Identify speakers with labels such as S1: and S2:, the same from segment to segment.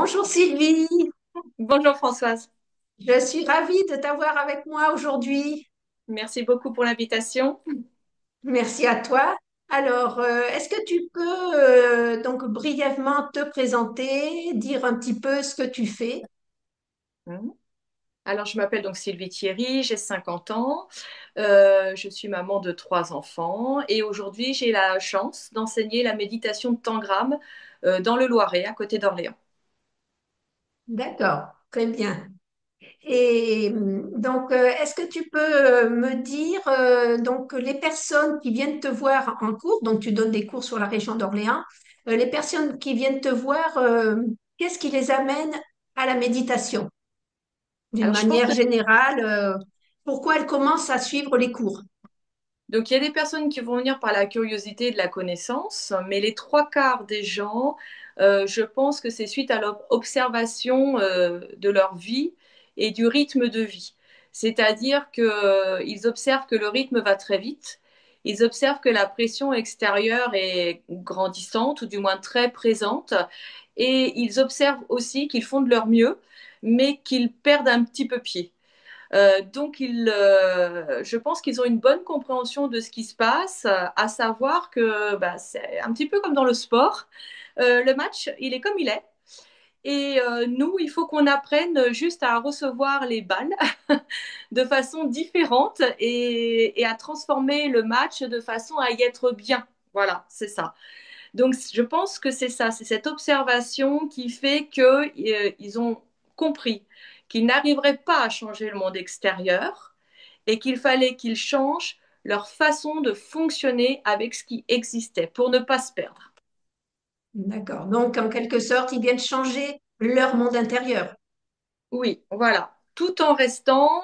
S1: Bonjour Sylvie,
S2: Bonjour Françoise,
S1: je suis ravie de t'avoir avec moi aujourd'hui.
S2: merci beaucoup pour l'invitation.
S1: Merci à toi. Alors, est-ce que tu peux donc brièvement te présenter, dire un petit peu ce que tu fais?
S2: Mhm. Alors, je m'appelle donc Sylvie Thierry, j'ai 50 ans, je suis maman de trois enfants et aujourd'hui j'ai la chance d'enseigner la méditation de Tangram dans le Loiret, à côté d'Orléans.
S1: D'accord, très bien. Et donc, est-ce que tu peux me dire donc les personnes qui viennent te voir en cours, donc tu donnes des cours sur la région d'Orléans, les personnes qui viennent te voir, qu'est-ce qui les amène à la méditation? D'une
S2: Alors, je pense
S1: manière
S2: que
S1: générale, pourquoi elle commence à suivre les cours.
S2: donc il y a des personnes qui vont venir par la curiosité et de la connaissance, mais les trois quarts des gens, je pense que c'est suite à l'observation de leur vie et du rythme de vie. C'est-à-dire qu'ils observent que le rythme va très vite, ils observent que la pression extérieure est grandissante ou du moins très présente, et ils observent aussi qu'ils font de leur mieux, mais qu'ils perdent un petit peu pied. Je pense qu'ils ont une bonne compréhension de ce qui se passe, à savoir que bah, c'est un petit peu comme dans le sport. Le match, il est comme il est. Et nous, il faut qu'on apprenne juste à recevoir les balles de façon différente et à transformer le match de façon à y être bien. Voilà, c'est ça. Donc, je pense que c'est ça, c'est cette observation qui fait qu'ils ont compris qu'ils n'arriveraient pas à changer le monde extérieur et qu'il fallait qu'ils changent leur façon de fonctionner avec ce qui existait pour ne pas se perdre.
S1: D'accord. Donc, en quelque sorte, ils viennent changer leur monde intérieur.
S2: Oui, voilà. Tout en restant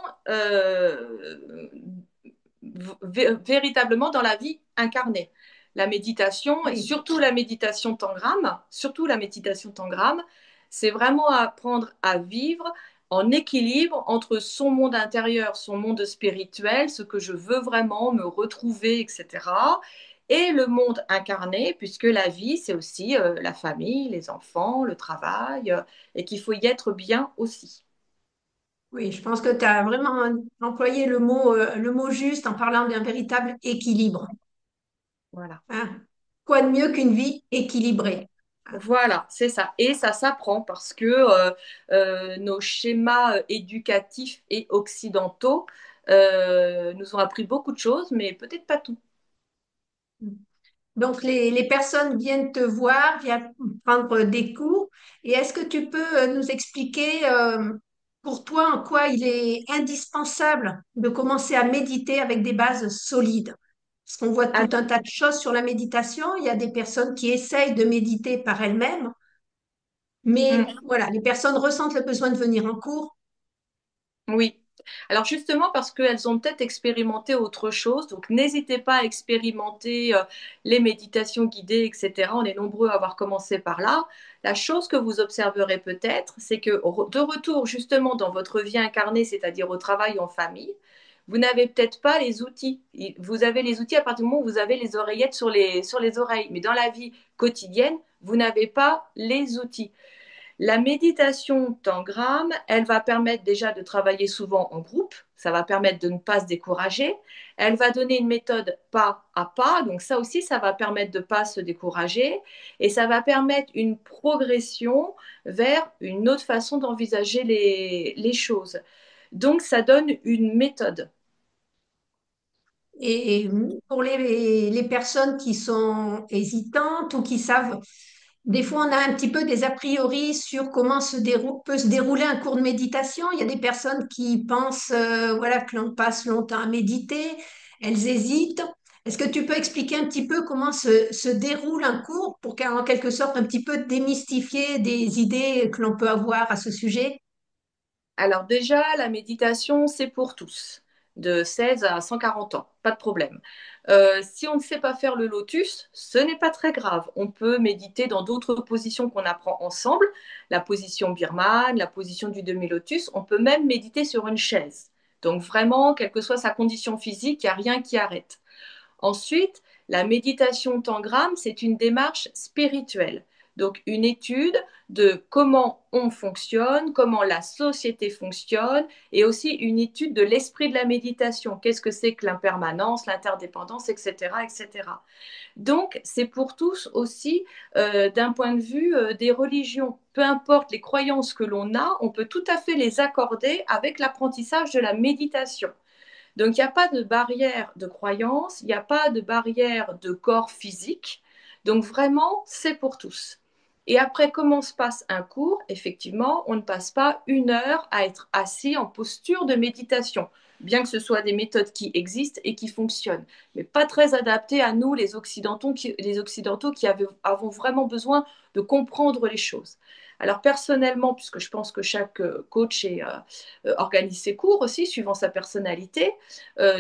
S2: véritablement dans la vie incarnée. La méditation, et
S1: Oui.
S2: surtout la méditation tangram, c'est vraiment apprendre à vivre en équilibre entre son monde intérieur, son monde spirituel, ce que je veux vraiment me retrouver, etc. Et le monde incarné, puisque la vie, c'est aussi la famille, les enfants, le travail, et qu'il faut y être bien aussi.
S1: Oui, je pense que tu as vraiment employé le mot juste en parlant d'un véritable équilibre.
S2: Voilà.
S1: Hein. Quoi de mieux qu'une vie équilibrée?
S2: Voilà, c'est ça. Et ça s'apprend parce que nos schémas éducatifs et occidentaux nous ont appris beaucoup de choses, mais peut-être pas tout.
S1: Donc, les personnes viennent te voir, viennent prendre des cours. Et est-ce que tu peux nous expliquer pour toi en quoi il est indispensable de commencer à méditer avec des bases solides? Parce qu'on voit tout
S2: Alors,
S1: un tas de choses sur la méditation. Il y a des personnes qui essayent de méditer par elles-mêmes, mais
S2: mm,
S1: voilà, les personnes ressentent le besoin de venir en cours.
S2: oui. Alors justement parce qu'elles ont peut-être expérimenté autre chose, donc n'hésitez pas à expérimenter les méditations guidées, etc. On est nombreux à avoir commencé par là. La chose que vous observerez peut-être, c'est que de retour justement dans votre vie incarnée, c'est-à-dire au travail en famille, vous n'avez peut-être pas les outils. Vous avez les outils à partir du moment où vous avez les oreillettes sur les oreilles, mais dans la vie quotidienne, vous n'avez pas les outils. La méditation tangram, elle va permettre déjà de travailler souvent en groupe, ça va permettre de ne pas se décourager. Elle va donner une méthode pas à pas, donc ça aussi, ça va permettre de ne pas se décourager et ça va permettre une progression vers une autre façon d'envisager les choses. Donc, ça donne une méthode.
S1: Et pour les personnes qui sont hésitantes ou qui savent, des fois on a un petit peu des a priori sur comment peut se dérouler un cours de méditation. Il y a des personnes qui pensent voilà, que l'on passe longtemps à méditer, elles hésitent. Est-ce que tu peux expliquer un petit peu comment se déroule un cours pour qu'en quelque sorte un petit peu démystifier des idées que l'on peut avoir à ce sujet?
S2: Alors déjà, la méditation, c'est pour tous, de 16 à 140 ans, pas de problème. Si on ne sait pas faire le lotus, ce n'est pas très grave. On peut méditer dans d'autres positions qu'on apprend ensemble, la position birmane, la position du demi-lotus. On peut même méditer sur une chaise. Donc vraiment, quelle que soit sa condition physique, il n'y a rien qui arrête. Ensuite, la méditation tangram, c'est une démarche spirituelle. Donc une étude de comment on fonctionne, comment la société fonctionne, et aussi une étude de l'esprit de la méditation. Qu'est-ce que c'est que l'impermanence, l'interdépendance, etc., etc. Donc, c'est pour tous aussi d'un point de vue des religions. Peu importe les croyances que l'on a, on peut tout à fait les accorder avec l'apprentissage de la méditation. Donc, il n'y a pas de barrière de croyance, il n'y a pas de barrière de corps physique. Donc, vraiment, c'est pour tous. Et après, comment se passe un cours? Effectivement, on ne passe pas 1 heure à être assis en posture de méditation, bien que ce soit des méthodes qui existent et qui fonctionnent, mais pas très adaptées à nous, les Occidentaux qui avons vraiment besoin de comprendre les choses. Alors personnellement, puisque je pense que chaque coach organise ses cours aussi, suivant sa personnalité,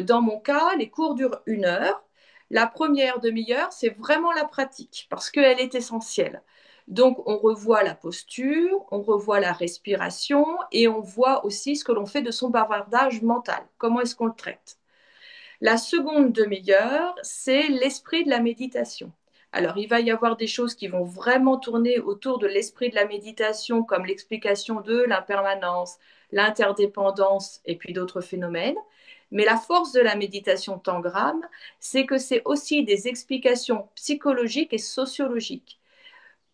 S2: dans mon cas, les cours durent 1 heure. La première demi-heure, c'est vraiment la pratique parce qu'elle est essentielle. Donc, on revoit la posture, on revoit la respiration et on voit aussi ce que l'on fait de son bavardage mental. Comment est-ce qu'on le traite? La seconde demi-heure, c'est l'esprit de la méditation. Alors, il va y avoir des choses qui vont vraiment tourner autour de l'esprit de la méditation, comme l'explication de l'impermanence, l'interdépendance et puis d'autres phénomènes. Mais la force de la méditation tangram, c'est que c'est aussi des explications psychologiques et sociologiques.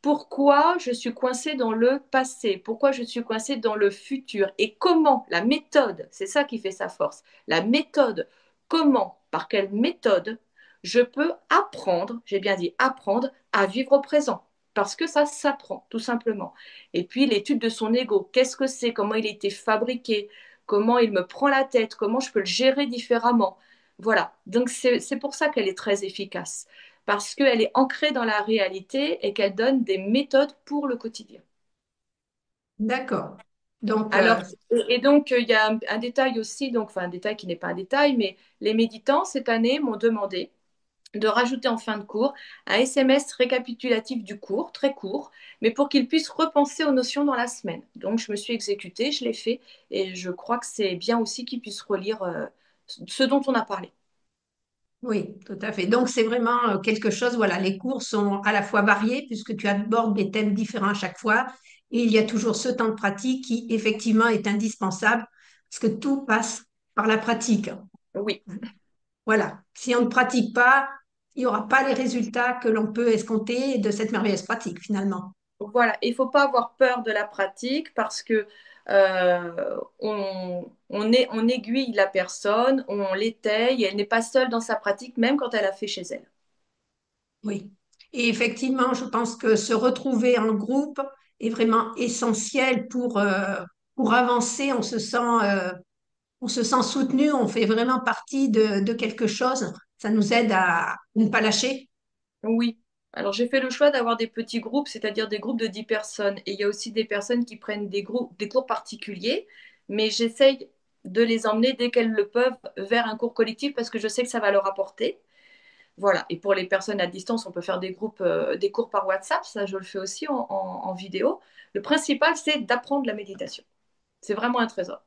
S2: Pourquoi je suis coincée dans le passé? Pourquoi je suis coincée dans le futur? Et comment la méthode, c'est ça qui fait sa force, la méthode, comment, par quelle méthode je peux apprendre, j'ai bien dit apprendre, à vivre au présent? Parce que ça s'apprend, tout simplement. Et puis l'étude de son ego, qu'est-ce que c'est? Comment il a été fabriqué? Comment il me prend la tête? Comment je peux le gérer différemment? Voilà, donc c'est pour ça qu'elle est très efficace parce qu'elle est ancrée dans la réalité et qu'elle donne des méthodes pour le quotidien.
S1: D'accord. Donc,
S2: Alors, et donc, il y a un détail aussi, donc, enfin un détail qui n'est pas un détail, mais les méditants, cette année, m'ont demandé de rajouter en fin de cours un SMS récapitulatif du cours, très court, mais pour qu'ils puissent repenser aux notions dans la semaine. Donc, je me suis exécutée, je l'ai fait, et je crois que c'est bien aussi qu'ils puissent relire ce dont on a parlé.
S1: oui, tout à fait. Donc, c'est vraiment quelque chose, voilà, les cours sont à la fois variés puisque tu abordes des thèmes différents à chaque fois et il y a toujours ce temps de pratique qui, effectivement, est indispensable parce que tout passe par la pratique.
S2: Oui.
S1: Voilà. Si on ne pratique pas, il n'y aura pas les résultats que l'on peut escompter de cette merveilleuse pratique, finalement.
S2: Voilà, il ne faut pas avoir peur de la pratique parce que on aiguille la personne, on l'étaye, et elle n'est pas seule dans sa pratique, même quand elle a fait chez elle.
S1: Oui. Et effectivement, je pense que se retrouver en groupe est vraiment essentiel pour avancer. On se sent soutenu, on fait vraiment partie de quelque chose. Ça nous aide à ne pas lâcher.
S2: Oui. Alors j'ai fait le choix d'avoir des petits groupes, c'est-à-dire des groupes de 10 personnes. Et il y a aussi des personnes qui prennent des cours particuliers, mais j'essaye de les emmener dès qu'elles le peuvent vers un cours collectif parce que je sais que ça va leur apporter. Voilà. Et pour les personnes à distance, on peut faire des groupes, des cours par WhatsApp. Ça, je le fais aussi en vidéo. Le principal, c'est d'apprendre la méditation. C'est vraiment un trésor.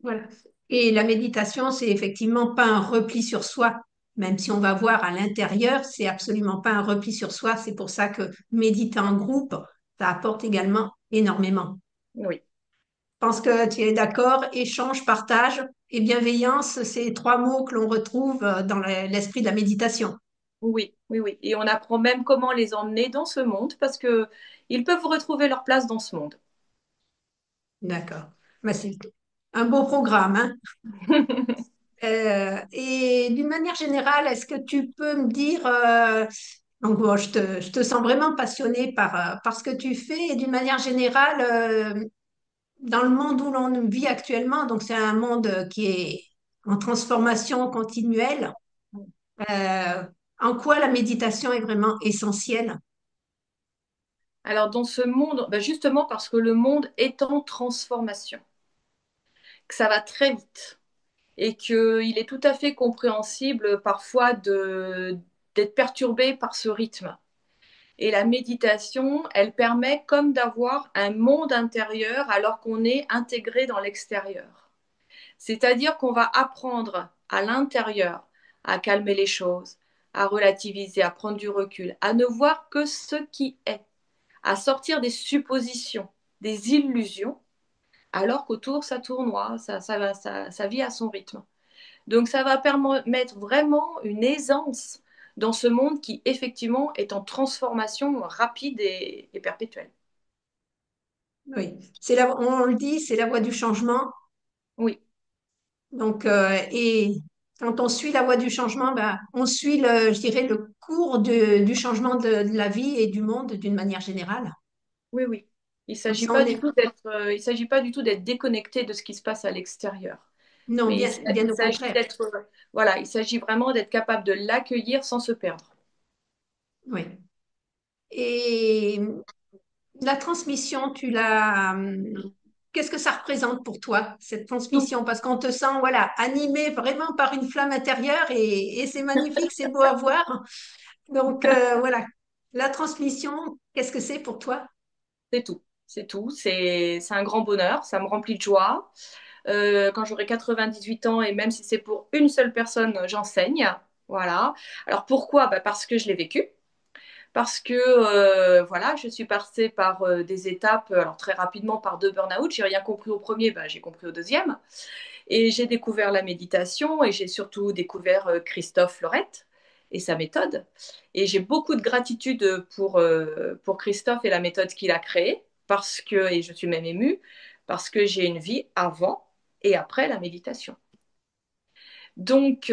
S1: Voilà. Et la méditation, c'est effectivement pas un repli sur soi. Même si on va voir à l'intérieur, c'est absolument pas un repli sur soi. C'est pour ça que méditer en groupe, ça apporte également énormément.
S2: Oui,
S1: Je pense que tu es d'accord. Échange, partage et bienveillance, c'est trois mots que l'on retrouve dans l'esprit de la méditation.
S2: oui, oui, oui. Et on apprend même comment les emmener dans ce monde parce que ils peuvent retrouver leur place dans ce monde.
S1: D'accord. Bah, c'est un beau programme, hein. Et d'une manière générale, est-ce que tu peux me dire, donc bon, je te sens vraiment passionnée par ce que tu fais, et d'une manière générale, dans le monde où l'on vit actuellement, donc c'est un monde qui est en transformation continuelle, euh, en quoi la méditation est vraiment essentielle?
S2: Alors dans ce monde, bah, justement parce que le monde est en transformation, que ça va très vite et qu'il est tout à fait compréhensible parfois d'être perturbé par ce rythme. Et la méditation, elle permet comme d'avoir un monde intérieur alors qu'on est intégré dans l'extérieur. C'est-à-dire qu'on va apprendre à l'intérieur à calmer les choses, à relativiser, à prendre du recul, à ne voir que ce qui est, à sortir des suppositions, des illusions, alors qu'autour, ça tournoie, ça vit à son rythme. Donc ça va permettre vraiment une aisance dans ce monde qui, effectivement, est en transformation rapide et perpétuelle.
S1: Oui, on le dit, c'est la voie du changement.
S2: Oui,
S1: Donc, et quand on suit la voie du changement, ben, on suit je dirais, le cours du changement de la vie et du monde d'une manière générale.
S2: oui, oui.
S1: Comme ça, on est,
S2: Il s'agit pas du tout d'être déconnecté de ce qui se passe à l'extérieur.
S1: non,
S2: Mais
S1: bien
S2: il
S1: au
S2: s'agit
S1: contraire.
S2: d'être, voilà, il s'agit vraiment d'être capable de l'accueillir sans se perdre.
S1: Oui. Et la transmission, qu'est-ce que ça représente pour toi, cette
S2: Tout.
S1: transmission? Parce qu'on te sent, voilà, animé vraiment par une flamme intérieure et c'est magnifique, c'est beau à voir. Donc, voilà. La transmission, qu'est-ce que c'est pour toi?
S2: C'est tout. C'est tout. C'est un grand bonheur. Ça me remplit de joie. Quand j'aurai 98 ans, et même si c'est pour une seule personne, j'enseigne. Voilà. Alors pourquoi? Bah, parce que je l'ai vécu. Parce que voilà, je suis passée par des étapes, alors très rapidement par deux burn-out. J'ai rien compris au premier, bah, j'ai compris au deuxième. Et j'ai découvert la méditation et j'ai surtout découvert Christophe Lorette et sa méthode. Et j'ai beaucoup de gratitude pour Christophe et la méthode qu'il a créée, parce que, et je suis même émue, parce que j'ai une vie avant et après la méditation. Donc,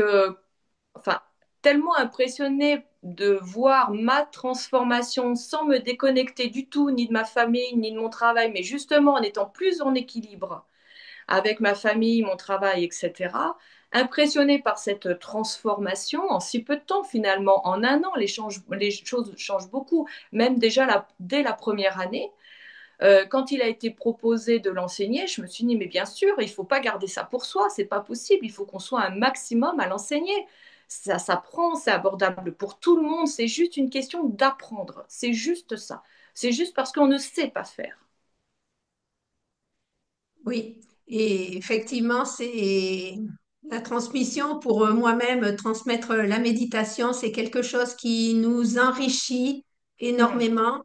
S2: enfin, tellement impressionnée de voir ma transformation sans me déconnecter du tout, ni de ma famille, ni de mon travail, mais justement en étant plus en équilibre avec ma famille, mon travail, etc. Impressionnée par cette transformation en si peu de temps finalement, en un an, les choses changent beaucoup, même déjà dès la première année. Quand il a été proposé de l'enseigner, je me suis dit, mais bien sûr, il ne faut pas garder ça pour soi, c'est pas possible, il faut qu'on soit un maximum à l'enseigner. Ça s'apprend, c'est abordable pour tout le monde, c'est juste une question d'apprendre, c'est juste ça. C'est juste parce qu'on ne sait pas faire.
S1: Oui, et effectivement, c'est la transmission pour moi-même, transmettre la méditation, c'est quelque chose qui nous enrichit
S2: Mmh.
S1: énormément.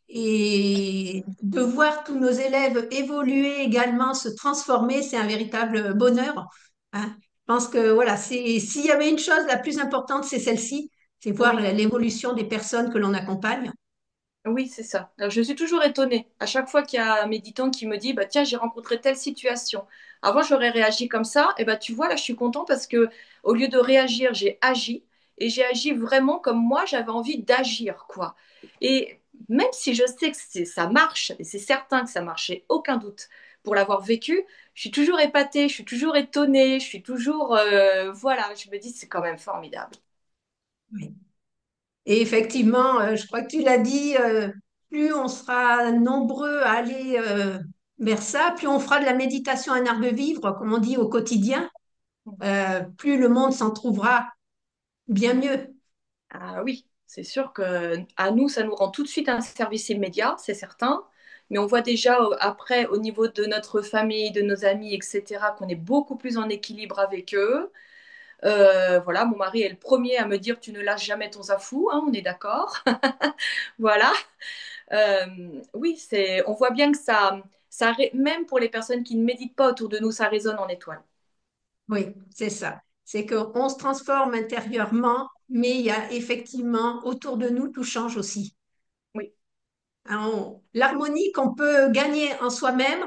S1: Et de voir tous nos élèves évoluer également, se transformer, c'est un véritable bonheur, hein. Je pense que voilà, s'il y avait une chose la plus importante, c'est celle-ci, c'est voir
S2: Oui.
S1: l'évolution des personnes que l'on accompagne.
S2: Oui, c'est ça. Alors, je suis toujours étonnée. À chaque fois qu'il y a un méditant qui me dit, bah, tiens, j'ai rencontré telle situation. Avant, j'aurais réagi comme ça. Et bah, tu vois, là, je suis contente parce que au lieu de réagir, j'ai agi. Et j'ai agi vraiment comme moi, j'avais envie d'agir, quoi. Et même si je sais que ça marche, et c'est certain que ça marche, j'ai aucun doute pour l'avoir vécu, je suis toujours épatée, je suis toujours étonnée, je suis toujours, voilà, je me dis, c'est quand même formidable.
S1: Oui. Et effectivement, je crois que tu l'as dit, plus on sera nombreux à aller vers ça, plus on fera de la méditation un art de vivre, comme on dit au quotidien, plus le monde s'en trouvera bien mieux.
S2: Ah oui, c'est sûr que à nous, ça nous rend tout de suite un service immédiat, c'est certain. Mais on voit déjà après, au niveau de notre famille, de nos amis, etc., qu'on est beaucoup plus en équilibre avec eux. Voilà, mon mari est le premier à me dire tu ne lâches jamais ton zafou, hein, on est d'accord. Voilà. Euh, oui, on voit bien que même pour les personnes qui ne méditent pas autour de nous, ça résonne en étoile.
S1: Oui, c'est ça. C'est qu'on se transforme intérieurement, mais il y a effectivement autour de nous, tout change aussi.
S2: Oui.
S1: Hein, l'harmonie qu'on peut gagner en soi-même,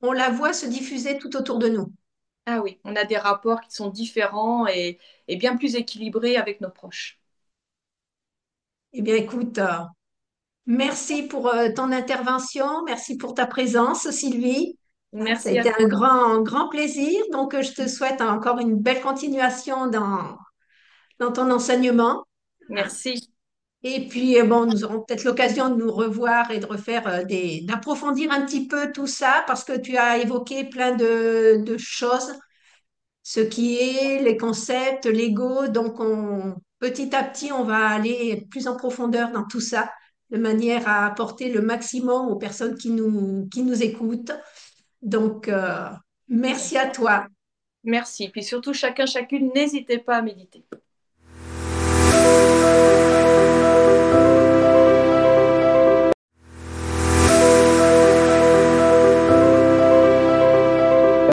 S1: on la voit se diffuser tout autour de nous.
S2: Ah oui, on a des rapports qui sont différents et bien plus équilibrés avec nos proches.
S1: Eh bien, écoute, merci pour ton intervention, merci pour ta présence, Sylvie. Hein, ça a
S2: Merci à
S1: été un
S2: toi.
S1: grand, grand plaisir. Donc, je te souhaite encore une belle continuation dans ton enseignement. Hein.
S2: Merci.
S1: Et puis, bon, nous aurons peut-être l'occasion de nous revoir et de refaire d'approfondir un petit peu tout ça parce que tu as évoqué plein de choses, ce qui est les concepts, l'ego. Donc, petit à petit, on va aller plus en profondeur dans tout ça de manière à apporter le maximum aux personnes qui nous écoutent. Donc, merci à toi.
S2: Merci. Puis surtout, chacun, chacune, n'hésitez pas à méditer.